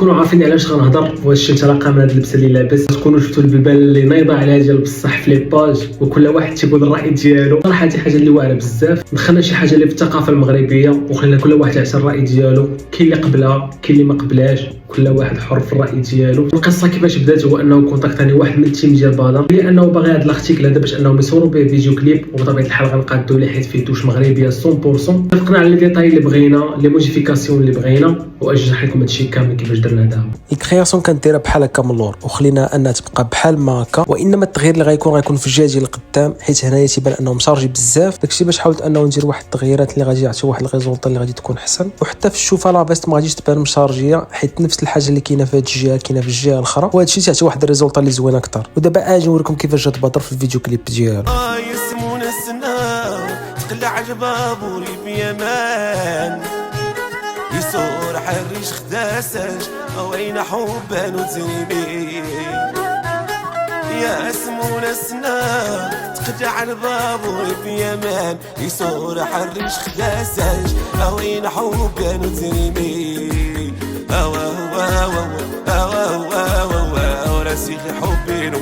تكونوا عارفين علاش غنهضر واش تلقى من هاد اللبسه اللي لابس، تكونوا شفتوا البلبال اللي نايضه عليها ديال بصح في لي باج وكل واحد تيقول الراي ديالو. صراحه هادي حاجه اللي واعره بزاف، دخلنا شي حاجه اللي في الثقافه المغربيه وخلينا كل واحد يعطي الراي ديالو. كاين اللي قبلها كاين اللي ما قبلاش، كل واحد حر في الراي ديالو. القصه كيفاش بدات هو انه كونتاكتاني واحد من التيم ديال بدر لانه باغي هذا الارتيكل هذا باش انهم يصوروا به فيديو كليب، وبطبيعه الحال غنقادو ليه حيت فيه توش مغربيه 100%. اتفقنا على لي ديتاي اللي بغينا، لي موديفيكاسيون اللي بغينا، واجي نحكم هادشي كامل كيفاش درنا دابا. الكرياسيون كنديرها بحال هكا من اللور وخلينا انها تبقى بحال ما هكا، وانما التغيير اللي غيكون في الجهه ديال القدام، حيت هنايا تيبان انه مشارجي بزاف. داكشي باش حاولت انه ندير واحد التغييرات اللي غادي يعطي واحد الريزولطه اللي غادي تكون احسن. وحتى في الشوفه لابيست ما غاديش تبان مشارجيه، حيت نفس الحاجه اللي كاينه في هذه الجهه كاينه في الجهه الاخرى، وهذا الشيء تيعطي واحد الريزولطه اللي زوينه اكثر. ودابا اجي نوريكم كيفاش جات بدر في الفيديو كليب ديالو. يسمون السنة تقلع البابوري بيمان، يسور حريش خداساج وين حبان وتريبي. يا اسمون السنة تقلع البابوري بيمان، يسور حريش خداساج وين حبان وتريبي. راسي حبينو